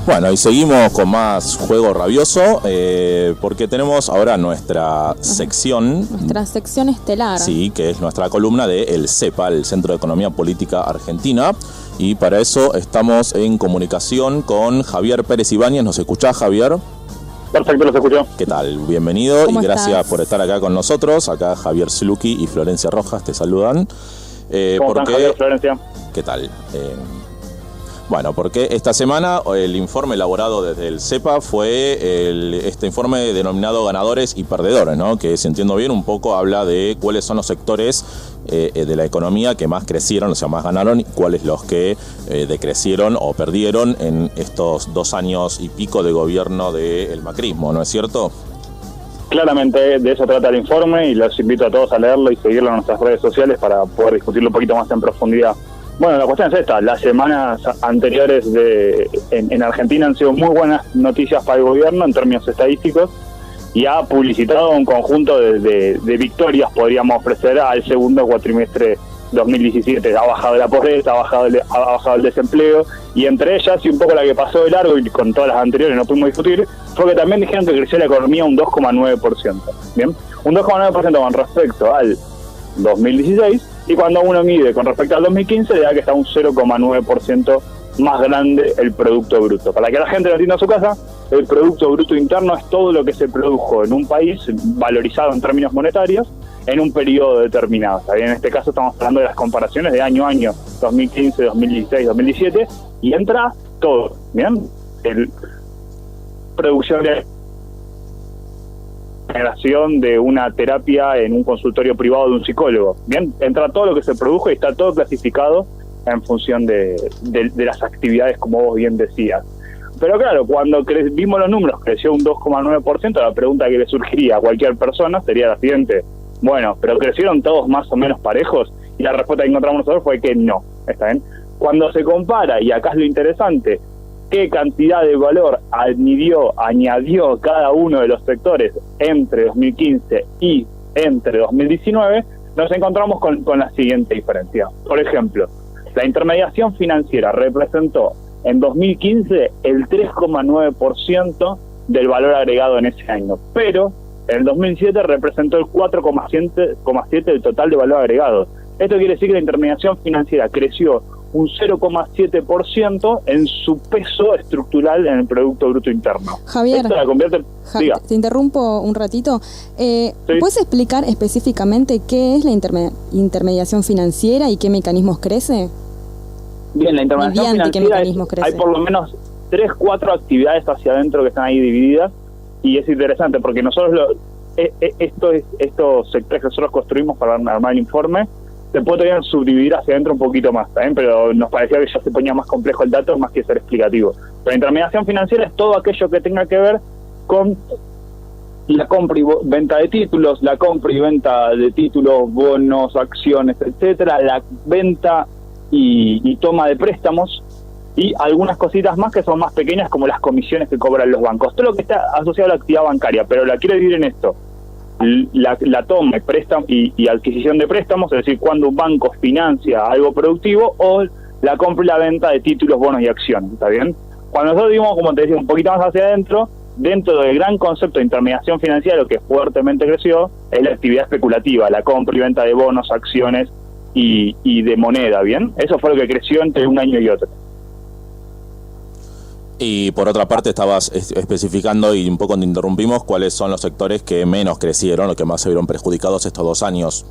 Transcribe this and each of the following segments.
Bueno, y seguimos con más Juego Rabioso, porque tenemos ahora nuestra sección. Nuestra sección estelar. Sí, que es nuestra columna de el CEPA, el Centro de Economía Política Argentina. Y para eso estamos en comunicación con Javier Pérez Ibáñez. ¿Nos escuchás, Javier? Perfecto, los escucho. ¿Qué tal? Bienvenido y gracias estás? Por estar acá con nosotros. Acá Javier Sluki y Florencia Rojas te saludan. ¿Cómo están, Javier, Florencia? ¿Qué tal? Bueno, porque esta semana el informe elaborado desde el CEPA fue este informe denominado ganadores y perdedores, ¿no? Que, si entiendo bien, un poco habla de cuáles son los sectores de la economía que más crecieron, o sea, más ganaron, y cuáles los que decrecieron o perdieron en estos 2 años y pico de gobierno del macrismo, ¿no es cierto? Claramente de eso trata el informe y los invito a todos a leerlo y seguirlo en nuestras redes sociales para poder discutirlo un poquito más en profundidad. Bueno, la cuestión es esta: las semanas anteriores en Argentina han sido muy buenas noticias para el gobierno en términos estadísticos y ha publicitado un conjunto de victorias, podríamos ofrecer, al segundo cuatrimestre 2017. Ha bajado la pobreza, ha bajado el desempleo, y entre ellas, y un poco la que pasó de largo y con todas las anteriores no pudimos discutir, fue que también dijeron que creció la economía un 2,9%. Bien, un 2,9% con respecto al 2016, y cuando uno mide con respecto al 2015 le da que está un 0,9% más grande el Producto Bruto. Para que la gente lo entienda en su casa, el Producto Bruto Interno es todo lo que se produjo en un país valorizado en términos monetarios en un periodo determinado. En este caso estamos hablando de las comparaciones de año a año, 2015, 2016, 2017, y entra todo, ¿bien? Producción de generación de una terapia en un consultorio privado de un psicólogo, bien, entra todo lo que se produjo y está todo clasificado en función de las actividades, como vos bien decías. Pero claro, cuando vimos los números, creció un 2,9%, la pregunta que le surgiría a cualquier persona sería la siguiente: bueno, ¿pero crecieron todos más o menos parejos? Y la respuesta que encontramos nosotros fue que no, ¿está bien? Cuando se compara, y acá es lo interesante, qué cantidad de valor añadió cada uno de los sectores entre 2015 y entre 2019, nos encontramos con la siguiente diferencia. Por ejemplo, la intermediación financiera representó en 2015 el 3,9% del valor agregado en ese año, pero en el 2007 representó el 4,7% del total de valor agregado. Esto quiere decir que la intermediación financiera creció un 0,7% en su peso estructural en el Producto Bruto Interno. Javier, esto la convierte... te interrumpo un ratito. Sí. ¿Puedes explicar específicamente qué es la intermediación financiera y qué mecanismos crece? Bien, la intermediación financiera hay por lo menos 3-4 actividades hacia adentro que están ahí divididas, y es interesante porque nosotros estos sectores que nosotros construimos para armar el informe se puede todavía subdividir hacia adentro un poquito más, ¿también? Pero nos parecía que ya se ponía más complejo el dato, más que ser explicativo. Pero la intermediación financiera es todo aquello que tenga que ver con la compra y venta de títulos, la compra y venta de títulos, bonos, acciones, etcétera, la venta y toma de préstamos, y algunas cositas más que son más pequeñas, como las comisiones que cobran los bancos. Todo lo que está asociado a la actividad bancaria, pero la quiero dividir en esto: la toma y préstamo y adquisición de préstamos, es decir, cuando un banco financia algo productivo, o la compra y la venta de títulos, bonos y acciones, ¿está bien? Cuando nosotros vimos, como te decía, un poquito más hacia adentro, dentro del gran concepto de intermediación financiera, lo que fuertemente creció es la actividad especulativa, la compra y venta de bonos, acciones y de moneda, ¿bien? Eso fue lo que creció entre un año y otro. Y por otra parte estabas especificando, y un poco te interrumpimos, cuáles son los sectores que menos crecieron o que más se vieron perjudicados estos 2 años.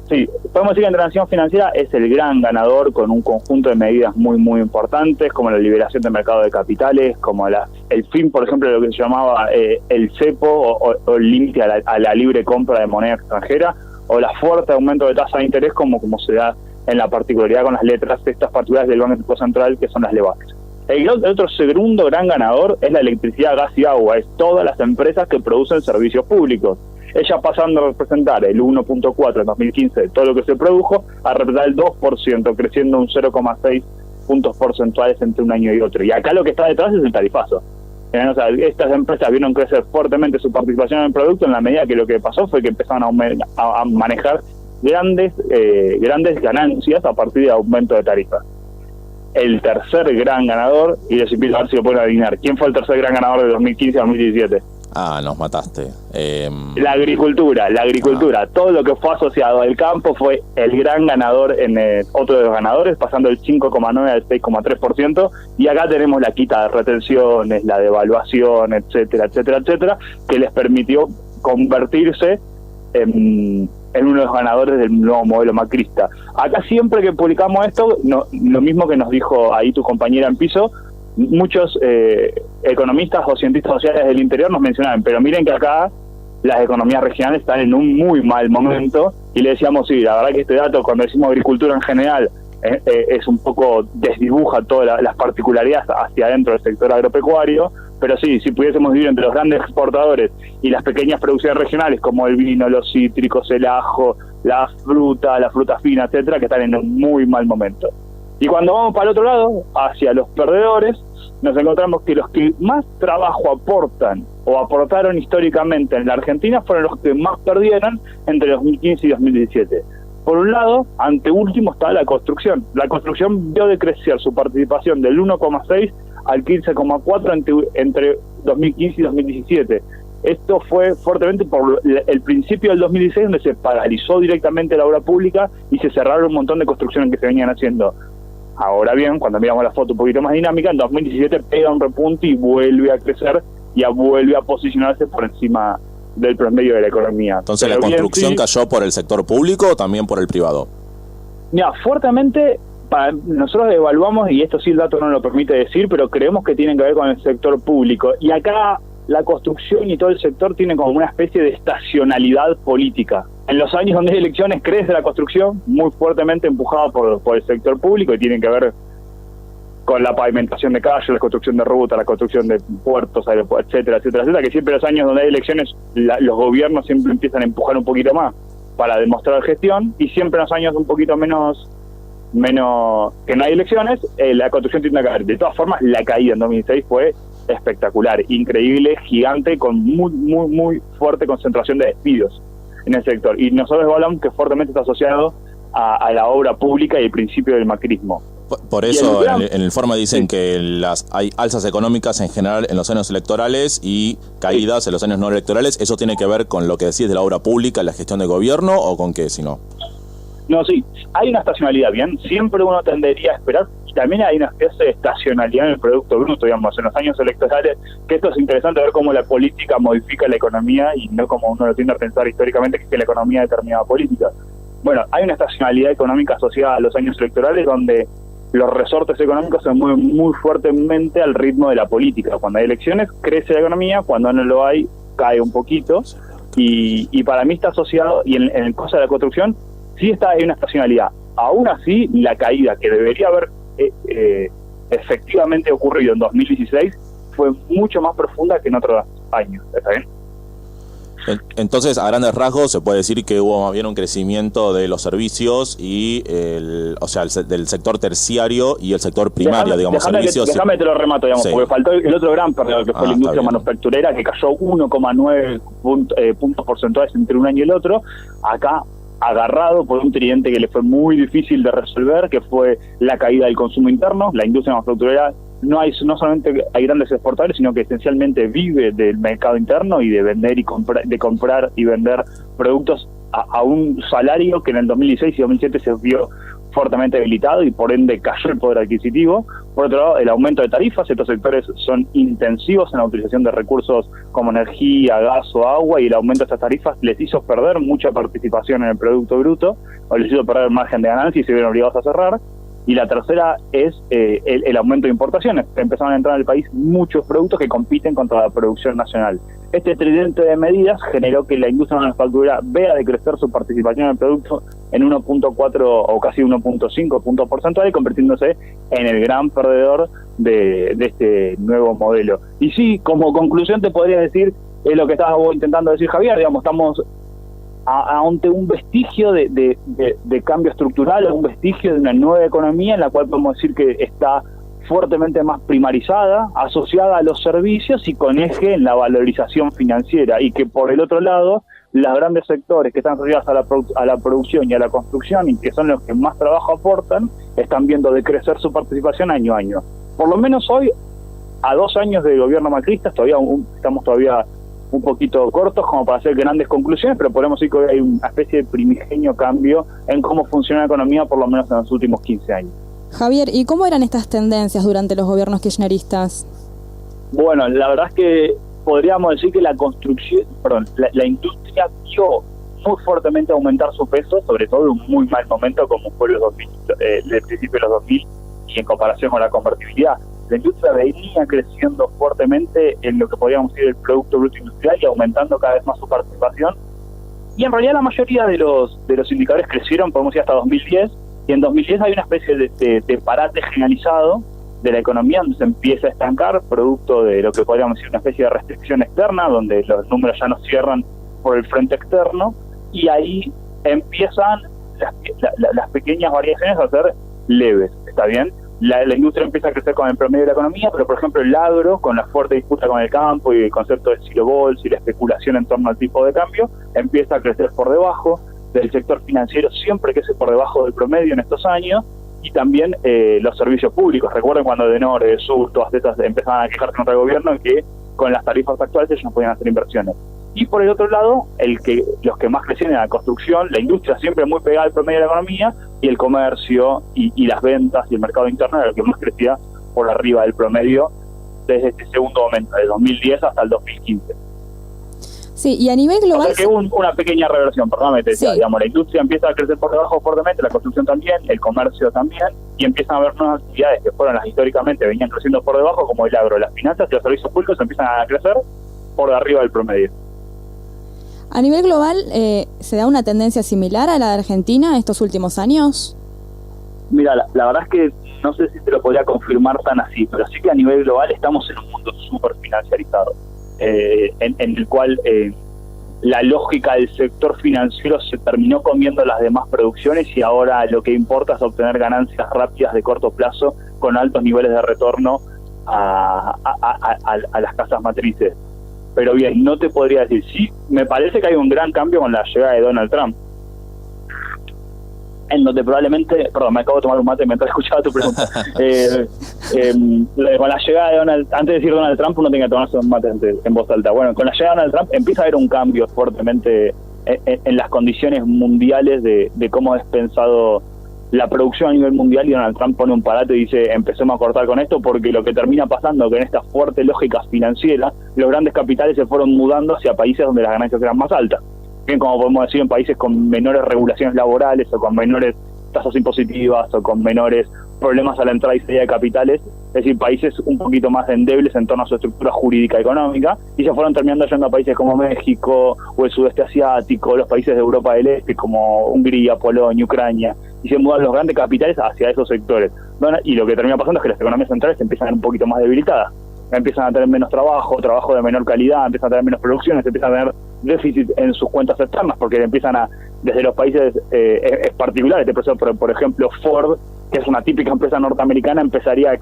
Sí, podemos decir que la intermediación financiera es el gran ganador, con un conjunto de medidas muy muy importantes, como la liberación del mercado de capitales, como el fin, por ejemplo, de lo que se llamaba el cepo o el límite a la libre compra de moneda extranjera, o la fuerte aumento de tasa de interés, como se da en la particularidad con las letras estas particulares del Banco Central, que son las LEBAC. El otro segundo gran ganador es la electricidad, gas y agua, es todas las empresas que producen servicios públicos. Ella pasando a representar el 1,4 en 2015 de todo lo que se produjo, a representar el 2%, creciendo un 0,6 puntos porcentuales entre un año y otro. Y acá lo que está detrás es el tarifazo. O sea, estas empresas vieron crecer fuertemente su participación en el producto, en la medida que lo que pasó fue que empezaron a manejar grandes ganancias a partir de aumento de tarifas. el tercer gran ganador, y les invito a ver si lo pueden adivinar. ¿Quién fue el tercer gran ganador de 2015 a 2017? Nos mataste. La agricultura. Todo lo que fue asociado al campo fue el gran ganador, otro de los ganadores, pasando del 5,9 al 6,3%, y acá tenemos la quita de retenciones, la devaluación, etcétera, que les permitió convertirse en uno de los ganadores del nuevo modelo macrista. Acá siempre que publicamos esto, lo mismo que nos dijo ahí tu compañera en piso, muchos economistas o cientistas sociales del interior nos mencionaban, pero miren que acá las economías regionales están en un muy mal momento, y le decíamos, sí, la verdad que este dato, cuando decimos agricultura en general, es un poco, desdibuja todas las particularidades hacia adentro del sector agropecuario, pero sí, si pudiésemos vivir entre los grandes exportadores y las pequeñas producciones regionales como el vino, los cítricos, el ajo, la fruta fina, etcétera, que están en un muy mal momento. Y cuando vamos para el otro lado, hacia los perdedores, nos encontramos que los que más trabajo aportan o aportaron históricamente en la Argentina fueron los que más perdieron entre 2015 y 2017. Por un lado, anteúltimo está la construcción. La construcción vio decrecer su participación del 1,6 al 15,4 entre 2015 y 2017. Esto fue fuertemente por el principio del 2016, donde se paralizó directamente la obra pública y se cerraron un montón de construcciones que se venían haciendo. Ahora bien, cuando miramos la foto un poquito más dinámica, en 2017 pega un repunte y vuelve a crecer, y vuelve a posicionarse por encima del promedio de la economía. Entonces, ¿la construcción cayó por el sector público o también por el privado? Mira, fuertemente, nosotros evaluamos, y esto sí el dato no lo permite decir, pero creemos que tiene que ver con el sector público. Y acá la construcción y todo el sector tiene como una especie de estacionalidad política. En los años donde hay elecciones crece la construcción, muy fuertemente empujada por el sector público, y tiene que ver con la pavimentación de calles, la construcción de rutas, la construcción de puertos, aeropuertos, etcétera, que siempre en los años donde hay elecciones los gobiernos siempre empiezan a empujar un poquito más para demostrar gestión, y siempre en los años un poquito menos que no hay elecciones, la construcción tiende a caer. De todas formas, la caída en 2016 fue espectacular, increíble, gigante, con muy fuerte concentración de despidos en el sector, y nosotros evaluamos que fuertemente está asociado a la obra pública y el principio del macrismo. Por eso en el informe dicen que hay alzas económicas en general en los años electorales y caídas en los años no electorales. ¿Eso tiene que ver con lo que decís de la obra pública, la gestión de gobierno, o con qué, si no? No, sí, hay una estacionalidad, bien, siempre uno tendería a esperar, y también hay una especie de estacionalidad en el Producto Bruto, digamos, en los años electorales, que esto es interesante ver cómo la política modifica la economía, y no como uno lo tiende a pensar históricamente, que la economía determina política. Bueno, hay una estacionalidad económica asociada a los años electorales, donde los resortes económicos se mueven muy fuertemente al ritmo de la política. Cuando hay elecciones crece la economía, cuando no lo hay cae un poquito, y para mí está asociado, y en el caso de la construcción sí hay una estacionalidad. Aún así, la caída que debería haber efectivamente ocurrido en 2016 fue mucho más profunda que en otros años. ¿Está bien? Entonces, a grandes rasgos, se puede decir que hubo más bien un crecimiento de los servicios y del sector terciario y el sector primario, servicios. Déjame te lo remato, digamos, sí. Porque faltó el otro gran perdedor, que fue la industria manufacturera, que cayó 1,9 puntos porcentuales entre un año y el otro. Acá, agarrado por un tridente que le fue muy difícil de resolver, que fue la caída del consumo interno. La industria manufacturera no solamente hay grandes exportadores, sino que esencialmente vive del mercado interno y de vender y comprar y vender productos a un salario que en el 2016 y 2007 se vio fuertemente debilitado, y por ende cayó el poder adquisitivo. Por otro lado, el aumento de tarifas. Estos sectores son intensivos en la utilización de recursos como energía, gas o agua, y el aumento de estas tarifas les hizo perder mucha participación en el Producto Bruto, o les hizo perder el margen de ganancia y se vieron obligados a cerrar. Y la tercera es el aumento de importaciones. Empezaron a entrar en el país muchos productos que compiten contra la producción nacional. Este tridente de medidas generó que la industria manufacturera vea de crecer su participación en el producto en 1.4 o casi 1.5 puntos porcentuales, convirtiéndose en el gran perdedor de este nuevo modelo. Y sí, como conclusión te podría decir, es lo que estabas vos intentando decir, Javier, digamos, estamos ante un vestigio de cambio estructural, un vestigio de una nueva economía en la cual podemos decir que está fuertemente más primarizada, asociada a los servicios y con eje en la valorización financiera, y que por el otro lado los grandes sectores que están asociados a la producción y a la construcción, y que son los que más trabajo aportan, están viendo decrecer su participación año a año. Por lo menos hoy, a 2 años del gobierno macrista, estamos todavía un poquito cortos como para hacer grandes conclusiones, pero podemos decir que hay una especie de primigenio cambio en cómo funciona la economía, por lo menos en los últimos 15 años. Javier, ¿y cómo eran estas tendencias durante los gobiernos kirchneristas? Bueno, la verdad es que podríamos decir que la industria vio muy fuertemente aumentar su peso, sobre todo en un muy mal momento como fue el principio de los 2000 y en comparación con la convertibilidad. La industria venía creciendo fuertemente en lo que podríamos decir el Producto Bruto Industrial y aumentando cada vez más su participación. Y en realidad la mayoría de los indicadores crecieron, podemos decir, hasta 2010, y en 2010 hay una especie de parate generalizado de la economía donde se empieza a estancar, producto de lo que podríamos decir una especie de restricción externa, donde los números ya no cierran por el frente externo, y ahí empiezan las pequeñas variaciones a ser leves, ¿está bien? La industria empieza a crecer con el promedio de la economía, pero por ejemplo el agro, con la fuerte disputa con el campo y el concepto de zero balls y la especulación en torno al tipo de cambio, empieza a crecer por debajo. Del sector financiero siempre crece por debajo del promedio en estos años, y también los servicios públicos. Recuerden cuando Denor, Sur, todas estas empezaban a quejarse contra el gobierno que con las tarifas actuales ellos no podían hacer inversiones. Y por el otro lado, los que más crecían en la construcción, la industria siempre muy pegada al promedio de la economía, y el comercio y las ventas y el mercado interno era lo que más crecía por arriba del promedio desde este segundo momento, de 2010 hasta el 2015. Sí, y a nivel global... O sea que hubo una pequeña reversión, perdóname, te decía, digamos, la industria empieza a crecer por debajo fuertemente, la construcción también, el comercio también, y empiezan a haber nuevas actividades que fueron las históricamente venían creciendo por debajo, como el agro, las finanzas y los servicios públicos empiezan a crecer por arriba del promedio. A nivel global, ¿se da una tendencia similar a la de Argentina estos últimos años? Mira, la verdad es que no sé si te lo podría confirmar tan así, pero sí que a nivel global estamos en un mundo súper financiarizado, en el cual la lógica del sector financiero se terminó comiendo las demás producciones, y ahora lo que importa es obtener ganancias rápidas de corto plazo con altos niveles de retorno a las casas matrices. Pero bien, no te podría decir, sí, me parece que hay un gran cambio con la llegada de Donald Trump, en donde probablemente, perdón, me acabo de tomar un mate mientras escuchaba tu pregunta, con la llegada de antes de decir Donald Trump uno tiene que tomarse un mate en voz alta. Bueno, con la llegada de Donald Trump empieza a haber un cambio fuertemente en las condiciones mundiales de cómo es pensado la producción a nivel mundial, y Donald Trump pone un parate y dice, empecemos a cortar con esto, porque lo que termina pasando que en esta fuerte lógica financiera, los grandes capitales se fueron mudando hacia países donde las ganancias eran más altas. Bien, como podemos decir, en países con menores regulaciones laborales, o con menores tasas impositivas, o con menores problemas a la entrada y salida de capitales, es decir, países un poquito más endebles en torno a su estructura jurídica económica, y se fueron terminando yendo a países como México o el sudeste asiático, los países de Europa del Este como Hungría, Polonia, Ucrania, y se mudan los grandes capitales hacia esos sectores. Y lo que termina pasando es que las economías centrales empiezan a ser un poquito más debilitadas, empiezan a tener menos trabajo de menor calidad, empiezan a tener menos producciones, empiezan a tener déficit en sus cuentas externas, porque empiezan desde los países particulares, por ejemplo Ford, que es una típica empresa norteamericana, empezaría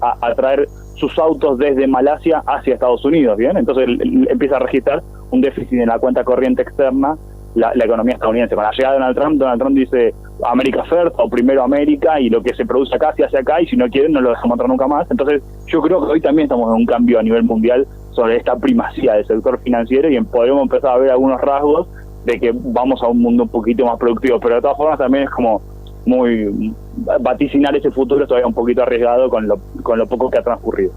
a traer sus autos desde Malasia hacia Estados Unidos, ¿bien? Entonces empieza a registrar un déficit en la cuenta corriente externa la economía estadounidense. Con la llegada de Donald Trump dice America First, o primero América, y lo que se produce acá se hace acá, y si no quieren no lo dejamos entrar nunca más. Entonces yo creo que hoy también estamos en un cambio a nivel mundial sobre esta primacía del sector financiero, y podemos empezar a ver algunos rasgos de que vamos a un mundo un poquito más productivo, pero de todas formas también es como muy vaticinar ese futuro es todavía un poquito arriesgado con lo poco que ha transcurrido.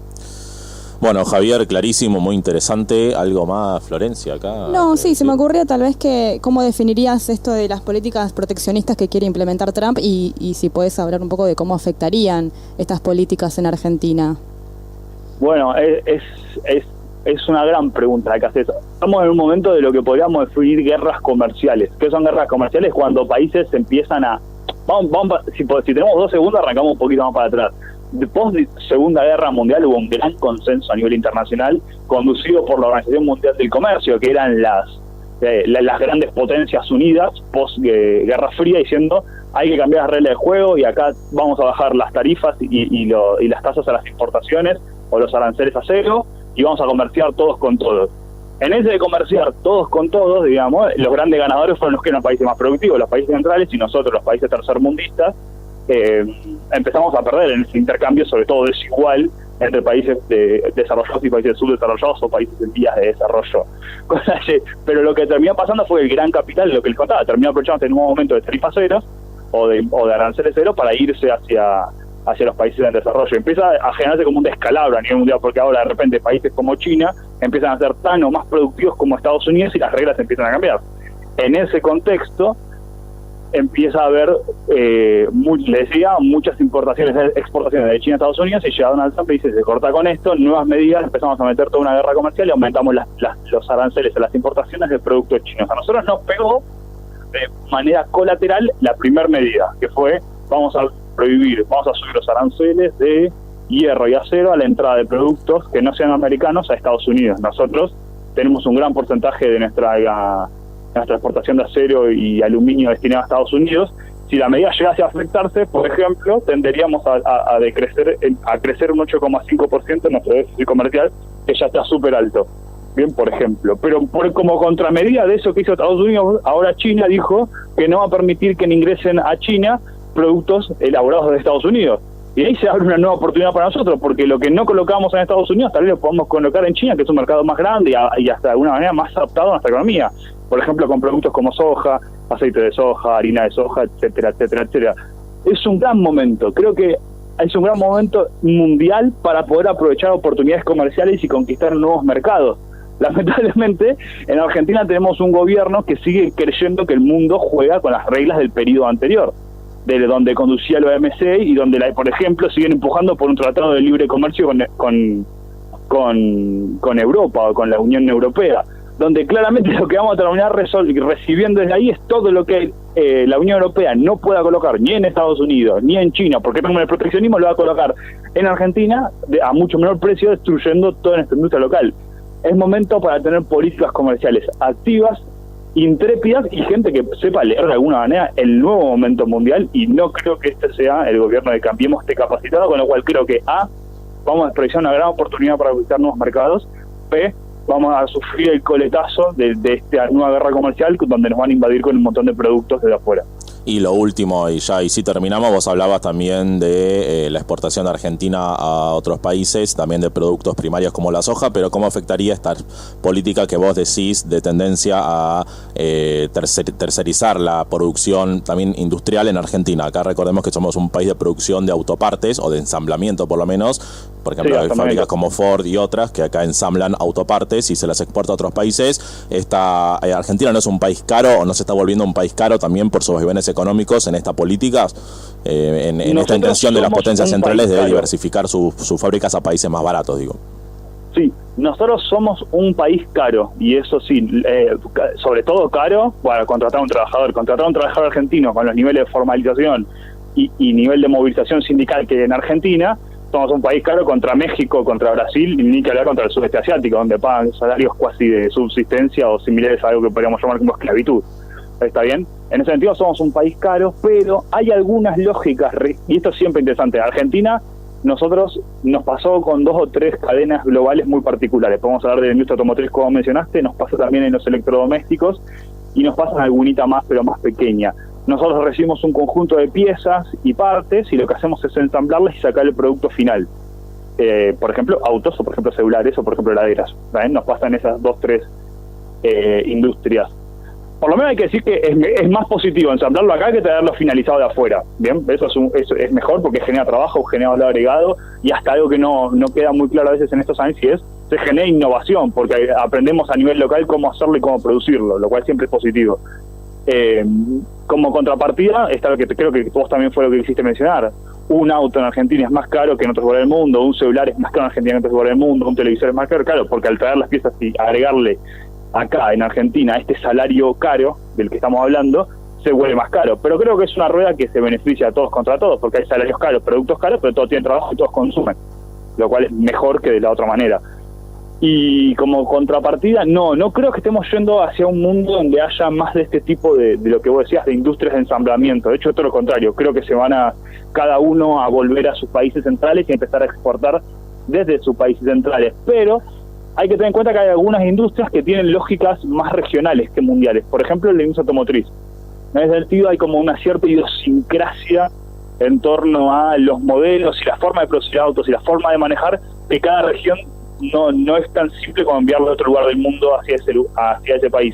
Bueno, Javier, clarísimo, muy interesante. ¿Algo más, Florencia, acá? No, sí, se me ocurrió tal vez que cómo definirías esto de las políticas proteccionistas que quiere implementar Trump, y si puedes hablar un poco de cómo afectarían estas políticas en Argentina. Bueno, es una gran pregunta la que haces. Estamos en un momento de lo que podríamos definir guerras comerciales. ¿Qué son guerras comerciales? Cuando países empiezan a... Si tenemos 2 segundos, arrancamos un poquito más para atrás. Después de Segunda Guerra Mundial hubo un gran consenso a nivel internacional, conducido por la Organización Mundial del Comercio, que eran las grandes potencias unidas post Guerra Fría, diciendo hay que cambiar las reglas de juego, y acá vamos a bajar las tarifas y las tasas a las importaciones o los aranceles a cero, y vamos a comerciar todos con todos. En ese de comerciar todos con todos, digamos, los grandes ganadores fueron los que eran los países más productivos, los países centrales, y nosotros, los países tercermundistas, empezamos a perder en ese intercambio, sobre todo desigual, entre países desarrollados y países subdesarrollados o países en vías de desarrollo. Pero lo que terminó pasando fue el gran capital, lo que les contaba, terminó aprovechando en un momento de tarifas ceros o de aranceles cero para irse hacia los países en desarrollo. Empieza a generarse como un descalabro a nivel mundial, porque ahora de repente países como China empiezan a ser tan o más productivos como Estados Unidos y las reglas empiezan a cambiar. En ese contexto empieza a haber, les decía, muchas exportaciones de China a Estados Unidos, y llega Donald Trump y dice, se corta con esto, nuevas medidas, empezamos a meter toda una guerra comercial y aumentamos los aranceles a las importaciones de productos chinos. A nosotros nos pegó de manera colateral la primera medida, que fue, vamos a subir los aranceles de hierro y acero a la entrada de productos que no sean americanos a Estados Unidos. Nosotros tenemos un gran porcentaje de nuestra exportación de acero y aluminio destinado a Estados Unidos. Si la medida llegase a afectarse, por ejemplo, tenderíamos a crecer un 8,5% en nuestro déficit comercial, que ya está súper alto. Bien, por ejemplo. Pero como contramedida de eso que hizo Estados Unidos, ahora China dijo que no va a permitir que ingresen a China productos elaborados de Estados Unidos. Y ahí se abre una nueva oportunidad para nosotros, porque lo que no colocamos en Estados Unidos, tal vez lo podemos colocar en China, que es un mercado más grande y hasta de alguna manera más adaptado a nuestra economía. Por ejemplo, con productos como soja, aceite de soja, harina de soja, etcétera, etcétera, etcétera. Es un gran momento, creo que es un gran momento mundial para poder aprovechar oportunidades comerciales y conquistar nuevos mercados. Lamentablemente, en Argentina tenemos un gobierno que sigue creyendo que el mundo juega con las reglas del periodo anterior, de donde conducía el OMC y donde, por ejemplo, siguen empujando por un tratado de libre comercio con Europa o con la Unión Europea, donde claramente lo que vamos a terminar recibiendo desde ahí es todo lo que la Unión Europea no pueda colocar ni en Estados Unidos ni en China, porque el proteccionismo lo va a colocar en Argentina a mucho menor precio, destruyendo toda nuestra industria local. Es momento para tener políticas comerciales activas, intrépidas y gente que sepa leer de alguna manera el nuevo momento mundial, y no creo que este sea el gobierno de Cambiemos esté capacitado, con lo cual creo que vamos a desperdiciar una gran oportunidad para visitar nuevos mercados, vamos a sufrir el coletazo de esta nueva guerra comercial donde nos van a invadir con un montón de productos desde afuera. Y lo último, y si terminamos, vos hablabas también de la exportación de Argentina a otros países, también de productos primarios como la soja, pero ¿cómo afectaría esta política que vos decís de tendencia a tercerizar la producción también industrial en Argentina? Acá recordemos que somos un país de producción de autopartes, o de ensamblamiento por lo menos. Por ejemplo, sí, hay fábricas como Ford y otras que acá ensamblan autopartes y se las exporta a otros países. Argentina no es un país caro, o no se está volviendo un país caro también por sus vaivenes económicos en esta política, en esta intención de las potencias centrales de diversificar sus fábricas a países más baratos, digo. Sí, nosotros somos un país caro, y eso sí, sobre todo caro para contratar a un trabajador argentino con los niveles de formalización y nivel de movilización sindical que hay en Argentina. Somos un país caro contra México, contra Brasil, y ni que hablar contra el sudeste asiático, donde pagan salarios cuasi de subsistencia o similares a algo que podríamos llamar como esclavitud. ¿Está bien? En ese sentido somos un país caro, pero hay algunas lógicas, y esto es siempre interesante. Argentina, nosotros nos pasó con 2 o 3 cadenas globales muy particulares. Podemos hablar de la industria automotriz, como mencionaste, nos pasa también en los electrodomésticos, y nos pasa en algunita más, pero más pequeña. Nosotros recibimos un conjunto de piezas y partes, y lo que hacemos es ensamblarlas y sacar el producto final. Por ejemplo, autos, o por ejemplo celulares, o por ejemplo heladeras. ¿Saben? Nos pasan esas 2 o 3 industrias. Por lo menos hay que decir que es más positivo ensamblarlo acá que traerlo finalizado de afuera. Bien, eso es mejor porque genera trabajo, genera valor agregado, y hasta algo que no queda muy claro a veces en estos análisis se genera innovación, porque aprendemos a nivel local cómo hacerlo y cómo producirlo, lo cual siempre es positivo. Como contrapartida está lo que creo que vos también fue lo que quisiste mencionar. Un auto en Argentina es más caro que en otros lugares del mundo, un celular es más caro en Argentina que en otros lugares del mundo, un televisor es más caro, claro, porque al traer las piezas y agregarle acá en Argentina este salario caro del que estamos hablando, se vuelve más caro. Pero creo que es una rueda que se beneficia a todos contra todos, porque hay salarios caros, productos caros, pero todos tienen trabajo y todos consumen, lo cual es mejor que de la otra manera. Y como contrapartida, no creo que estemos yendo hacia un mundo donde haya más de este tipo de lo que vos decías, de industrias de ensamblamiento. De hecho, todo lo contrario, creo que se van cada uno a volver a sus países centrales y a empezar a exportar desde sus países centrales. Pero hay que tener en cuenta que hay algunas industrias que tienen lógicas más regionales que mundiales. Por ejemplo, la industria automotriz. En ese sentido hay como una cierta idiosincrasia en torno a los modelos y la forma de producir autos y la forma de manejar, que cada región no es tan simple como enviarlo a otro lugar del mundo hacia ese país.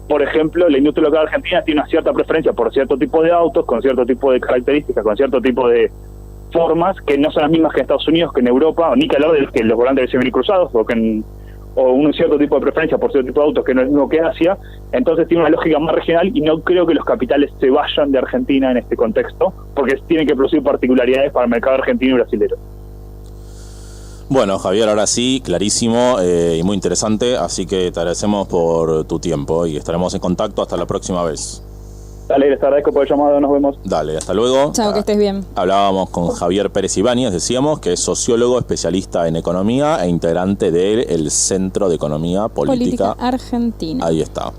Por ejemplo, la industria local argentina tiene una cierta preferencia por cierto tipo de autos, con cierto tipo de características, con cierto tipo de formas que no son las mismas que en Estados Unidos, que en Europa, ni que hablar de que los volantes deben ser cruzados, o un cierto tipo de preferencia por cierto tipo de autos que no es lo mismo que Asia. Entonces tiene una lógica más regional y no creo que los capitales se vayan de Argentina en este contexto, porque tienen que producir particularidades para el mercado argentino y brasilero. Bueno, Javier, ahora sí, clarísimo y muy interesante, así que te agradecemos por tu tiempo y estaremos en contacto hasta la próxima vez. Dale, les agradezco por el llamado, nos vemos. Dale, hasta luego. Chao, que estés bien. Hablábamos con Javier Pérez Ibáñez, decíamos, que es sociólogo, especialista en economía e integrante del Centro de Economía Política Argentina. Ahí está.